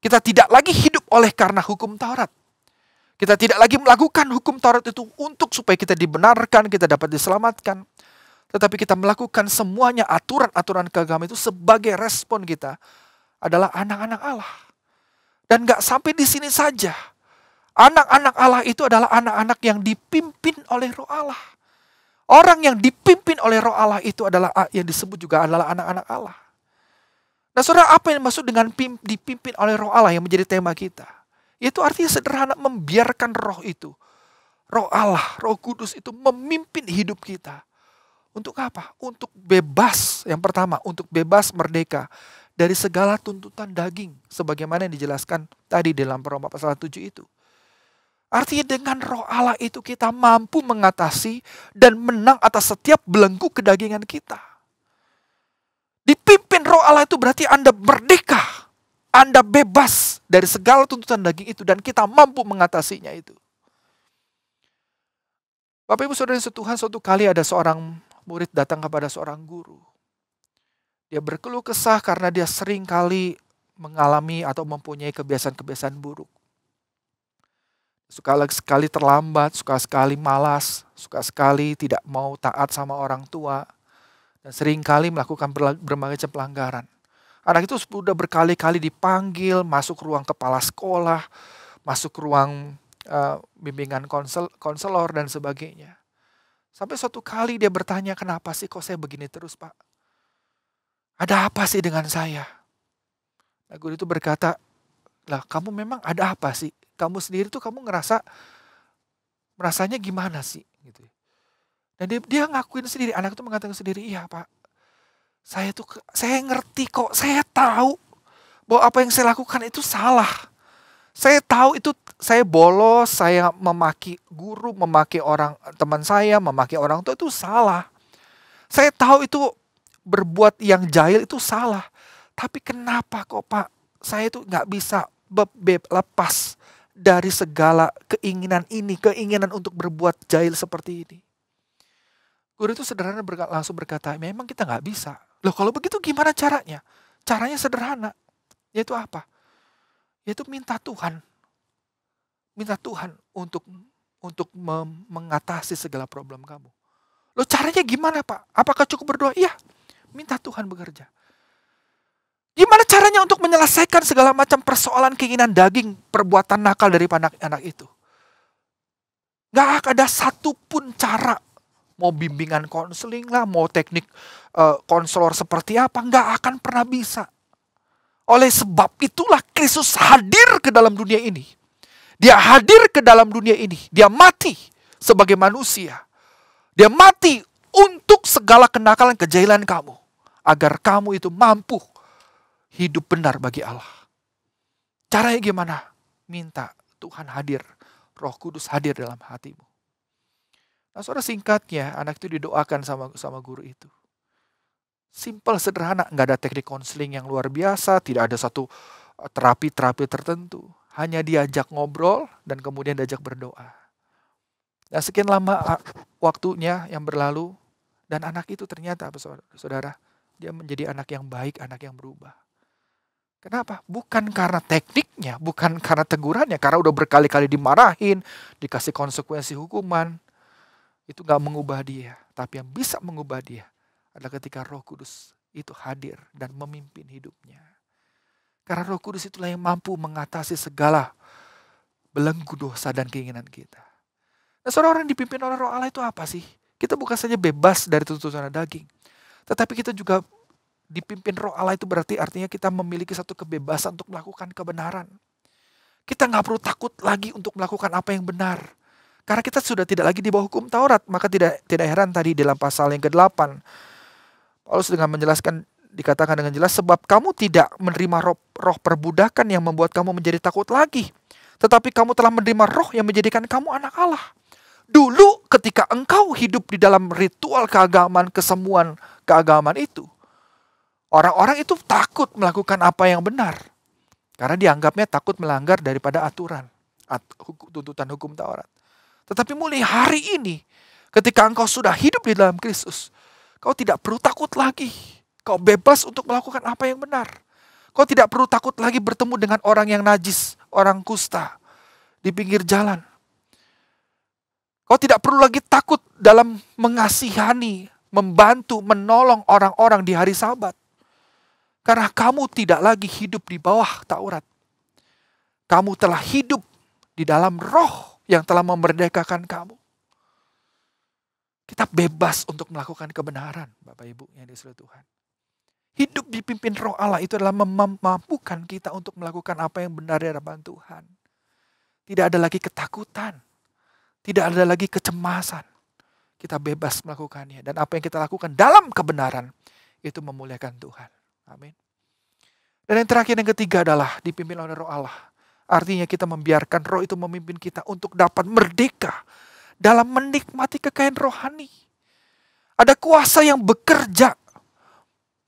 Kita tidak lagi hidup oleh karena hukum Taurat. Kita tidak lagi melakukan hukum Taurat itu untuk supaya kita dibenarkan, kita dapat diselamatkan. Tetapi kita melakukan semuanya aturan-aturan keagamaan itu sebagai respon kita adalah anak-anak Allah. Dan gak sampai di sini saja. Anak-anak Allah itu adalah anak-anak yang dipimpin oleh Roh Allah. Orang yang dipimpin oleh Roh Allah itu adalah yang disebut juga adalah anak-anak Allah. Nah saudara, apa yang maksud dengan dipimpin oleh Roh Allah yang menjadi tema kita? Itu artinya sederhana, membiarkan roh itu. Roh Allah, Roh Kudus itu memimpin hidup kita. Untuk apa? Untuk bebas, yang pertama, untuk bebas merdeka dari segala tuntutan daging. Sebagaimana yang dijelaskan tadi dalam Roma pasal 7 itu. Artinya dengan Roh Allah itu kita mampu mengatasi dan menang atas setiap belenggu kedagingan kita. Dipimpin Roh Allah itu berarti Anda merdeka. Anda bebas dari segala tuntutan daging itu dan kita mampu mengatasinya itu. Bapak Ibu Saudara yang setuhan, suatu kali ada seorang murid datang kepada seorang guru. Dia berkeluh kesah karena dia sering kali mengalami atau mempunyai kebiasaan-kebiasaan buruk. Suka sekali terlambat, suka sekali malas, suka sekali tidak mau taat sama orang tua, dan sering kali melakukan berbagai pelanggaran. Anak itu sudah berkali-kali dipanggil, masuk ruang kepala sekolah, masuk ruang bimbingan konselor dan sebagainya. Sampai suatu kali dia bertanya, kenapa sih kok saya begini terus Pak? Ada apa sih dengan saya? Nah, guru itu berkata, lah kamu memang ada apa sih? Kamu sendiri tuh kamu merasanya gimana sih? Gitu. Dan dia ngakuin sendiri, anak itu mengatakan sendiri, iya Pak. Saya ngerti kok, saya tahu bahwa apa yang saya lakukan itu salah. Saya tahu itu saya bolos, saya memaki guru, memaki teman saya, memaki orang tua itu salah. Saya tahu itu berbuat yang jahil itu salah. Tapi kenapa kok Pak, saya itu nggak bisa lepas dari segala keinginan ini, keinginan untuk berbuat jahil seperti ini. Guru itu sederhana langsung berkata, memang kita nggak bisa. Loh kalau begitu gimana caranya? Caranya sederhana, yaitu apa? Yaitu minta Tuhan. Minta Tuhan untuk mengatasi segala problem kamu. Loh caranya gimana Pak? Apakah cukup berdoa? Iya, minta Tuhan bekerja. Gimana caranya untuk menyelesaikan segala macam persoalan keinginan daging, perbuatan nakal dari anak itu? Gak ada satupun cara. Mau bimbingan konseling lah, mau teknik konselor seperti apa, gak akan pernah bisa. Oleh sebab itulah Kristus hadir ke dalam dunia ini. Dia hadir ke dalam dunia ini. Dia mati sebagai manusia. Dia mati untuk segala kenakalan kejahilan kamu. Agar kamu itu mampu hidup benar bagi Allah. Caranya gimana? Minta Tuhan hadir. Roh Kudus hadir dalam hatimu. Nah saudara, singkatnya anak itu didoakan sama guru itu. Simple, sederhana. Nggak ada teknik konseling yang luar biasa. Tidak ada satu terapi tertentu. Hanya diajak ngobrol dan kemudian diajak berdoa. Nah sekian lama waktunya yang berlalu. Dan anak itu ternyata, saudara, dia menjadi anak yang baik, anak yang berubah. Kenapa? Bukan karena tekniknya, bukan karena tegurannya. Karena udah berkali-kali dimarahin, dikasih konsekuensi hukuman. Itu gak mengubah dia. Tapi yang bisa mengubah dia adalah ketika Roh Kudus itu hadir dan memimpin hidupnya. Karena Roh Kudus itulah yang mampu mengatasi segala belenggu dosa dan keinginan kita. Nah, seorang yang dipimpin oleh Roh Allah itu apa sih? Kita bukan saja bebas dari tuntutan daging. Tetapi kita juga dipimpin Roh Allah itu berarti artinya kita memiliki satu kebebasan untuk melakukan kebenaran. Kita gak perlu takut lagi untuk melakukan apa yang benar. Karena kita sudah tidak lagi di bawah hukum Taurat. Maka tidak heran tadi dalam pasal yang ke-8. Paulus dengan menjelaskan, dikatakan dengan jelas, sebab kamu tidak menerima roh perbudakan yang membuat kamu menjadi takut lagi. Tetapi kamu telah menerima roh yang menjadikan kamu anak Allah. Dulu ketika engkau hidup di dalam ritual keagamaan, kesemuan, keagamaan itu, orang-orang itu takut melakukan apa yang benar. Karena dianggapnya takut melanggar daripada aturan, tuntutan hukum Taurat. Tetapi mulai hari ini, ketika engkau sudah hidup di dalam Kristus, kau tidak perlu takut lagi. Kau bebas untuk melakukan apa yang benar. Kau tidak perlu takut lagi bertemu dengan orang yang najis, orang kusta di pinggir jalan. Kau tidak perlu lagi takut dalam mengasihani, membantu, menolong orang-orang di hari Sabat. Karena kamu tidak lagi hidup di bawah Taurat. Kamu telah hidup di dalam Roh yang telah memerdekakan kamu. Kita bebas untuk melakukan kebenaran, Bapak Ibu yang disuruh Tuhan. Hidup dipimpin Roh Allah itu adalah memampukan kita untuk melakukan apa yang benar di hadapan Tuhan. Tidak ada lagi ketakutan. Tidak ada lagi kecemasan. Kita bebas melakukannya. Dan apa yang kita lakukan dalam kebenaran, itu memuliakan Tuhan. Amin. Dan yang terakhir, yang ketiga adalah dipimpin oleh Roh Allah. Artinya kita membiarkan Roh itu memimpin kita untuk dapat merdeka dalam menikmati kekayaan rohani. Ada kuasa yang bekerja,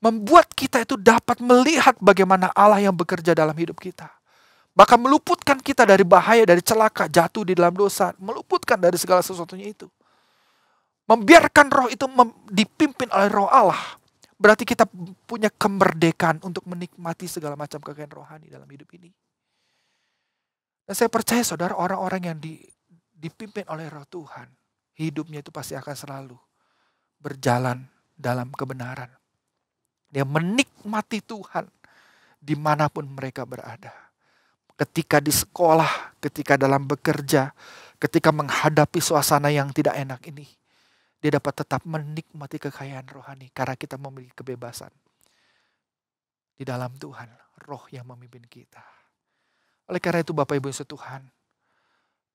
membuat kita itu dapat melihat bagaimana Allah yang bekerja dalam hidup kita. Bahkan meluputkan kita dari bahaya, dari celaka, jatuh di dalam dosa. Meluputkan dari segala sesuatunya itu. Membiarkan Roh itu dipimpin oleh Roh Allah. Berarti kita punya kemerdekaan untuk menikmati segala macam kekayaan rohani dalam hidup ini. Dan saya percaya saudara, orang-orang yang dipimpin oleh Roh Tuhan, hidupnya itu pasti akan selalu berjalan dalam kebenaran. Dia menikmati Tuhan dimanapun mereka berada. Ketika di sekolah, ketika dalam bekerja, ketika menghadapi suasana yang tidak enak ini, dia dapat tetap menikmati kekayaan rohani karena kita memiliki kebebasan. Di dalam Tuhan, Roh yang memimpin kita. Oleh karena itu Bapak Ibu yang Tuhan,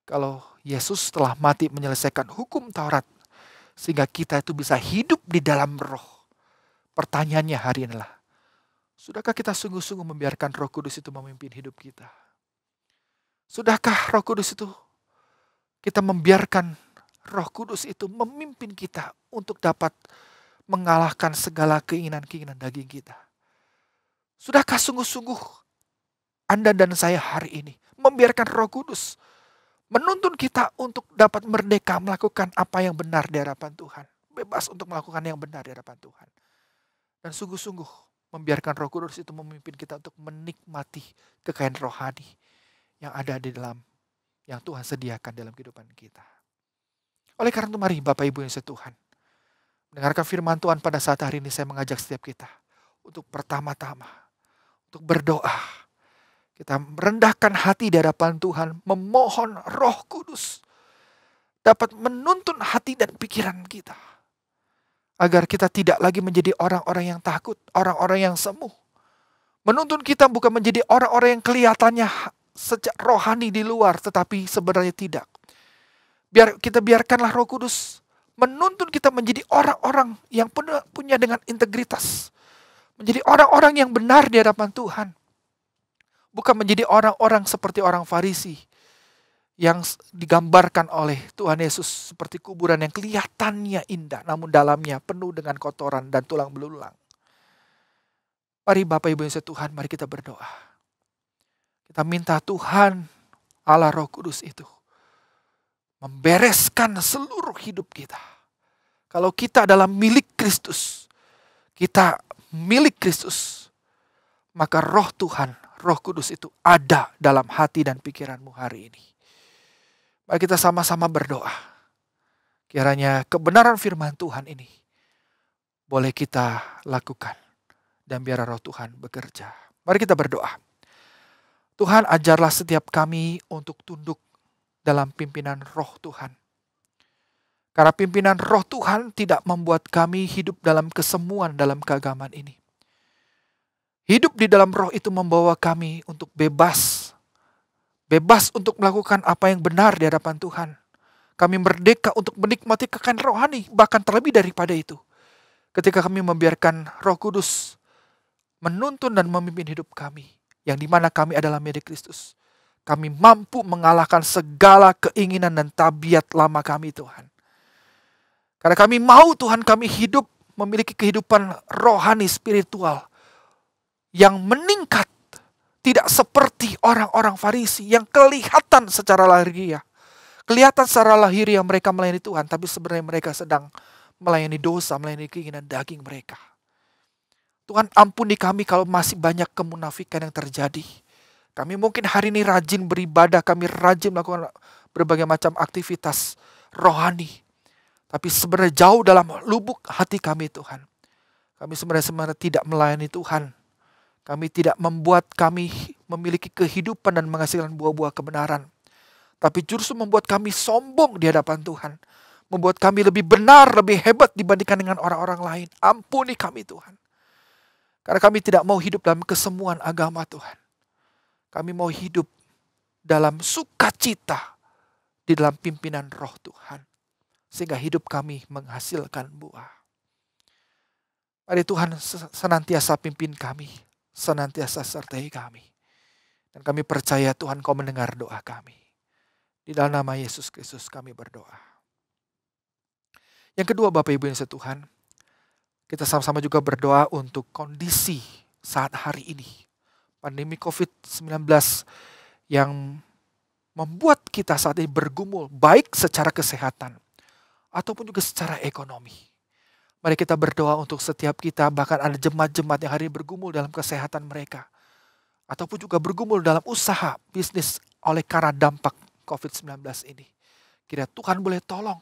kalau Yesus telah mati menyelesaikan hukum Taurat, sehingga kita itu bisa hidup di dalam Roh. Pertanyaannya hari ini adalah, sudahkah kita sungguh-sungguh membiarkan Roh Kudus itu memimpin hidup kita? Sudahkah Roh Kudus itu, kita membiarkan Roh Kudus itu memimpin kita untuk dapat mengalahkan segala keinginan-keinginan daging kita? Sudahkah sungguh-sungguh Anda dan saya hari ini membiarkan Roh Kudus menuntun kita untuk dapat merdeka melakukan apa yang benar di hadapan Tuhan? Bebas untuk melakukan yang benar di hadapan Tuhan. Dan sungguh-sungguh membiarkan Roh Kudus itu memimpin kita untuk menikmati kekayaan rohani yang ada di dalam, yang Tuhan sediakan dalam kehidupan kita. Oleh karena itu mari Bapak Ibu yang setuhan, mendengarkan firman Tuhan pada saat hari ini, saya mengajak setiap kita untuk pertama-tama, untuk berdoa. Kita merendahkan hati di hadapan Tuhan, memohon Roh Kudus dapat menuntun hati dan pikiran kita. Agar kita tidak lagi menjadi orang-orang yang takut, orang-orang yang semu. Menuntun kita bukan menjadi orang-orang yang kelihatannya rohani di luar, tetapi sebenarnya tidak. Biarkanlah Roh Kudus menuntun kita menjadi orang-orang yang punya dengan integritas. Menjadi orang-orang yang benar di hadapan Tuhan. Bukan menjadi orang-orang seperti orang Farisi yang digambarkan oleh Tuhan Yesus seperti kuburan yang kelihatannya indah, namun dalamnya penuh dengan kotoran dan tulang belulang. Mari Bapak Ibu yang setuhan, mari kita berdoa. Kita minta Tuhan Allah Roh Kudus itu membereskan seluruh hidup kita. Kalau kita adalah milik Kristus, kita milik Kristus, maka Roh Tuhan, Roh Kudus itu ada dalam hati dan pikiranmu hari ini. Mari kita sama-sama berdoa. Kiranya kebenaran firman Tuhan ini boleh kita lakukan. Dan biar Roh Tuhan bekerja. Mari kita berdoa. Tuhan, ajarlah setiap kami untuk tunduk dalam pimpinan Roh Tuhan. Karena pimpinan Roh Tuhan tidak membuat kami hidup dalam kesemuan dalam keagamaan ini. Hidup di dalam Roh itu membawa kami untuk bebas. Bebas untuk melakukan apa yang benar di hadapan Tuhan. Kami merdeka untuk menikmati kekayaan rohani, bahkan terlebih daripada itu. Ketika kami membiarkan Roh Kudus menuntun dan memimpin hidup kami, yang dimana kami adalah milik Kristus. Kami mampu mengalahkan segala keinginan dan tabiat lama kami, Tuhan. Karena kami mau Tuhan, kami hidup memiliki kehidupan rohani spiritual yang meningkat, tidak seperti orang-orang Farisi yang kelihatan secara lahiriah. Kelihatan secara lahiriah mereka melayani Tuhan, tapi sebenarnya mereka sedang melayani dosa, melayani keinginan daging mereka. Tuhan, ampuni kami kalau masih banyak kemunafikan yang terjadi. Kami mungkin hari ini rajin beribadah, kami rajin melakukan berbagai macam aktivitas rohani. Tapi sebenarnya jauh dalam lubuk hati kami Tuhan. Kami sebenarnya tidak melayani Tuhan. Kami tidak membuat kami memiliki kehidupan dan menghasilkan buah-buah kebenaran. Tapi justru membuat kami sombong di hadapan Tuhan. Membuat kami lebih benar, lebih hebat dibandingkan dengan orang-orang lain. Ampuni kami Tuhan. Karena kami tidak mau hidup dalam kesemuan agama Tuhan. Kami mau hidup dalam sukacita di dalam pimpinan roh Tuhan. Sehingga hidup kami menghasilkan buah. Mari Tuhan senantiasa pimpin kami. Senantiasa sertai kami. Dan kami percaya Tuhan Kau mendengar doa kami. Di dalam nama Yesus Kristus kami berdoa. Yang kedua Bapak Ibu yang setuhan, kita sama-sama juga berdoa untuk kondisi saat hari ini. Pandemi COVID-19 yang membuat kita saat ini bergumul baik secara kesehatan ataupun juga secara ekonomi. Mari kita berdoa untuk setiap kita, bahkan ada jemaat-jemaat yang hari ini bergumul dalam kesehatan mereka. Ataupun juga bergumul dalam usaha, bisnis oleh karena dampak COVID-19 ini. Kiranya Tuhan boleh tolong.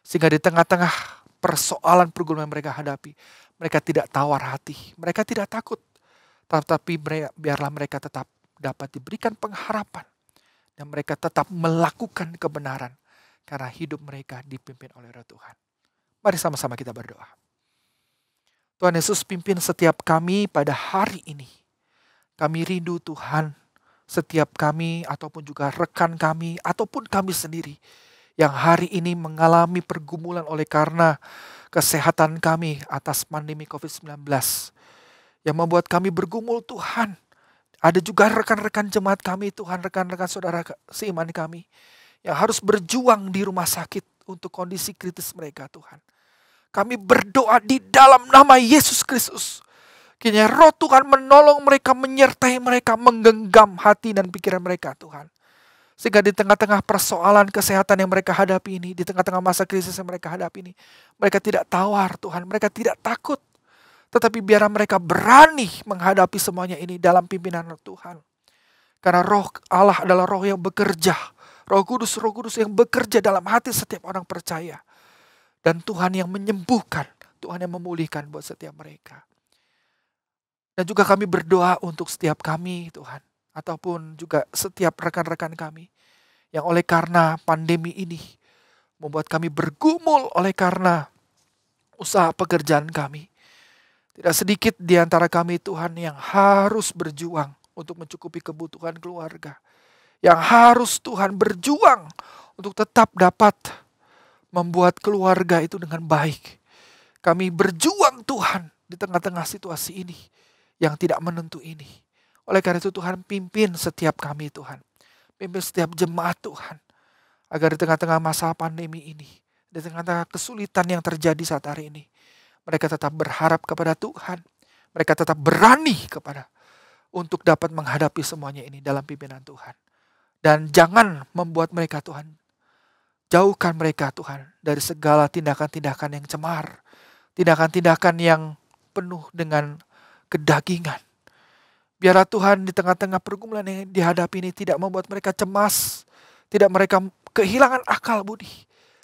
Sehingga di tengah-tengah persoalan pergumulan yang mereka hadapi, mereka tidak tawar hati, mereka tidak takut. Tetapi biarlah mereka tetap dapat diberikan pengharapan. Dan mereka tetap melakukan kebenaran. Karena hidup mereka dipimpin oleh Roh Tuhan. Mari sama-sama kita berdoa. Tuhan Yesus, pimpin setiap kami pada hari ini. Kami rindu Tuhan, setiap kami ataupun juga rekan kami ataupun kami sendiri yang hari ini mengalami pergumulan oleh karena kesehatan kami atas pandemi COVID-19 yang membuat kami bergumul Tuhan. Ada juga rekan-rekan jemaat kami Tuhan, rekan-rekan saudara seiman kami yang harus berjuang di rumah sakit untuk kondisi kritis mereka Tuhan. Kami berdoa di dalam nama Yesus Kristus. Kiranya Roh Tuhan menolong mereka, menyertai mereka, menggenggam hati dan pikiran mereka Tuhan. Sehingga di tengah-tengah persoalan kesehatan yang mereka hadapi ini, di tengah-tengah masa krisis yang mereka hadapi ini, mereka tidak tawar Tuhan, mereka tidak takut. Tetapi biarlah mereka berani menghadapi semuanya ini dalam pimpinan Tuhan. Karena Roh Allah adalah Roh yang bekerja. Roh Kudus yang bekerja dalam hati setiap orang percaya. Dan Tuhan yang menyembuhkan, Tuhan yang memulihkan buat setiap mereka. Dan juga kami berdoa untuk setiap kami Tuhan. Ataupun juga setiap rekan-rekan kami. Yang oleh karena pandemi ini membuat kami bergumul oleh karena usaha pekerjaan kami. Tidak sedikit di antara kami Tuhan yang harus berjuang untuk mencukupi kebutuhan keluarga. Yang harus Tuhan berjuang untuk tetap dapat membuat keluarga itu dengan baik. Kami berjuang Tuhan di tengah-tengah situasi ini yang tidak menentu ini. Oleh karena itu Tuhan pimpin setiap kami Tuhan. Pimpin setiap jemaat Tuhan. Agar di tengah-tengah masa pandemi ini, di tengah-tengah kesulitan yang terjadi saat hari ini, mereka tetap berharap kepada Tuhan. Mereka tetap berani untuk dapat menghadapi semuanya ini dalam pimpinan Tuhan. Dan jangan membuat mereka Tuhan, jauhkan mereka Tuhan dari segala tindakan-tindakan yang cemar. Tindakan-tindakan yang penuh dengan kedagingan. Biarlah Tuhan di tengah-tengah pergumulan yang dihadapi ini tidak membuat mereka cemas. Tidak mereka kehilangan akal budi.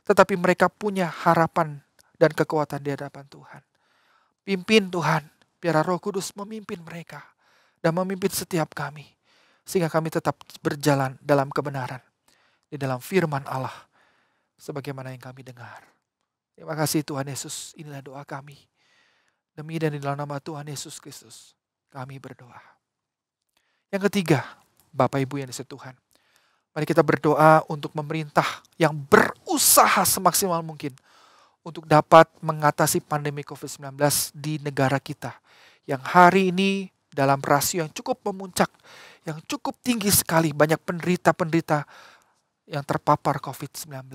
Tetapi mereka punya harapan dan kekuatan di hadapan Tuhan. Pimpin Tuhan, biarlah Roh Kudus memimpin mereka. Dan memimpin setiap kami. Sehingga kami tetap berjalan dalam kebenaran. Di dalam firman Allah. Sebagaimana yang kami dengar. Terima kasih Tuhan Yesus, inilah doa kami. Demi dan di dalam nama Tuhan Yesus Kristus, kami berdoa. Yang ketiga, Bapak Ibu yang dikasihi Tuhan. Mari kita berdoa untuk pemerintah yang berusaha semaksimal mungkin untuk dapat mengatasi pandemi COVID-19 di negara kita. Yang hari ini dalam rasio yang cukup memuncak, yang cukup tinggi sekali, banyak penderita-penderita yang terpapar COVID-19.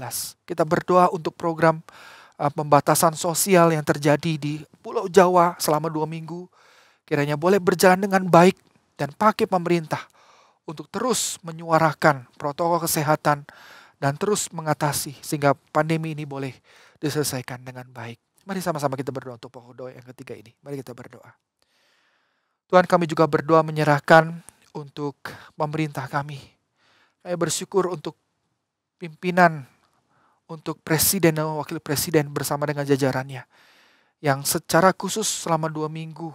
Kita berdoa untuk program pembatasan sosial yang terjadi di Pulau Jawa selama 2 minggu, kiranya boleh berjalan dengan baik dan pakai pemerintah untuk terus menyuarakan protokol kesehatan dan terus mengatasi sehingga pandemi ini boleh diselesaikan dengan baik. Mari sama-sama kita berdoa untuk pokok doa yang ketiga ini. Mari kita berdoa. Tuhan, kami juga berdoa menyerahkan untuk pemerintah kami. Kami bersyukur untuk pimpinan, untuk presiden dan wakil presiden bersama dengan jajarannya, yang secara khusus selama 2 minggu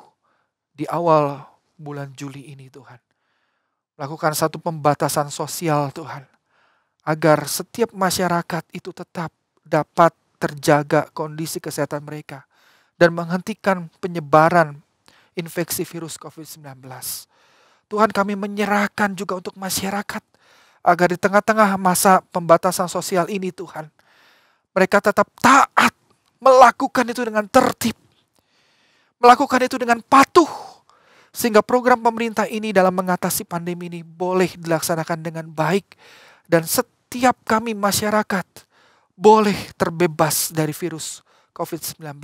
di awal bulan Juli ini Tuhan, lakukan satu pembatasan sosial Tuhan, agar setiap masyarakat itu tetap dapat terjaga kondisi kesehatan mereka dan menghentikan penyebaran infeksi virus COVID-19. Tuhan, kami menyerahkan juga untuk masyarakat agar di tengah-tengah masa pembatasan sosial ini Tuhan, mereka tetap taat, melakukan itu dengan tertib, melakukan itu dengan patuh, sehingga program pemerintah ini dalam mengatasi pandemi ini boleh dilaksanakan dengan baik dan setiap kami masyarakat boleh terbebas dari virus COVID-19.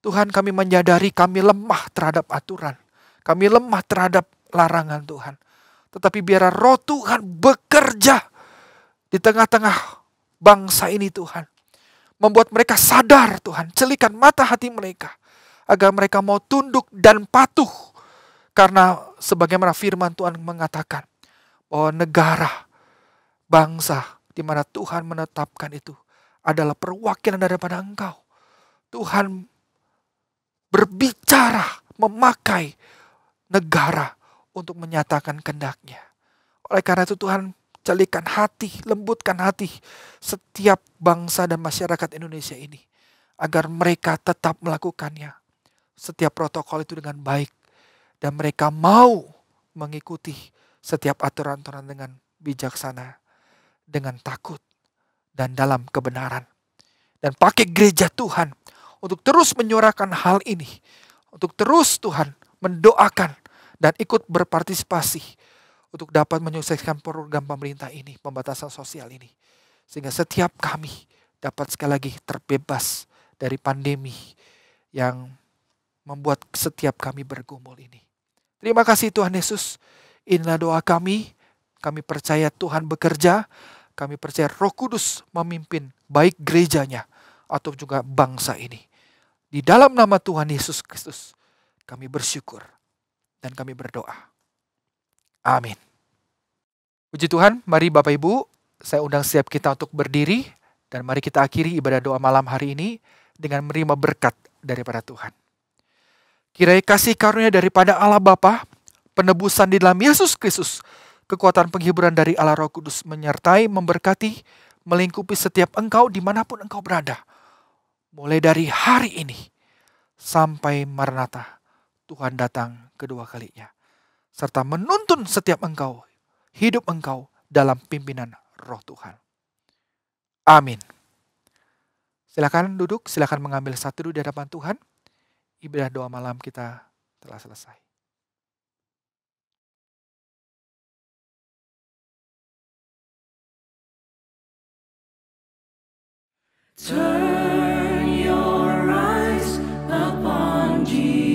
Tuhan, kami menyadari kami lemah terhadap aturan. Kami lemah terhadap larangan Tuhan. Tetapi biar roh Tuhan bekerja di tengah-tengah bangsa ini Tuhan. Membuat mereka sadar Tuhan. Celikan mata hati mereka. Agar mereka mau tunduk dan patuh. Karena sebagaimana firman Tuhan mengatakan. Bahwa negara, bangsa di mana Tuhan menetapkan itu adalah perwakilan daripada Engkau. Tuhan berbicara, memakai negara untuk menyatakan kehendak-Nya. Oleh karena itu Tuhan, celikan hati, lembutkan hati setiap bangsa dan masyarakat Indonesia ini, agar mereka tetap melakukannya, setiap protokol itu dengan baik, dan mereka mau mengikuti setiap aturan-aturan dengan bijaksana, dengan takut, dan dalam kebenaran. Dan pakai gereja Tuhan untuk terus menyuarakan hal ini. Untuk terus Tuhan mendoakan dan ikut berpartisipasi untuk dapat menyukseskan program pemerintah ini, pembatasan sosial ini. Sehingga setiap kami dapat sekali lagi terbebas dari pandemi yang membuat setiap kami bergumul ini. Terima kasih Tuhan Yesus. Inilah doa kami. Kami percaya Tuhan bekerja. Kami percaya Roh Kudus memimpin baik gerejanya atau juga bangsa ini. Di dalam nama Tuhan Yesus Kristus, kami bersyukur dan kami berdoa. Amin. Puji Tuhan, mari Bapak Ibu, saya undang setiap kita untuk berdiri dan mari kita akhiri ibadah doa malam hari ini dengan menerima berkat daripada Tuhan. Kiranya kasih karunia daripada Allah Bapa, penebusan di dalam Yesus Kristus, kekuatan penghiburan dari Allah Roh Kudus menyertai, memberkati, melingkupi setiap engkau dimanapun engkau berada. Mulai dari hari ini sampai Maranatha, Tuhan datang kedua kalinya. Serta menuntun setiap engkau, hidup engkau dalam pimpinan Roh Tuhan. Amin. Silakan duduk, silakan mengambil satu duduk di hadapan Tuhan. Ibadah doa malam kita telah selesai. Turn your eyes upon Jesus.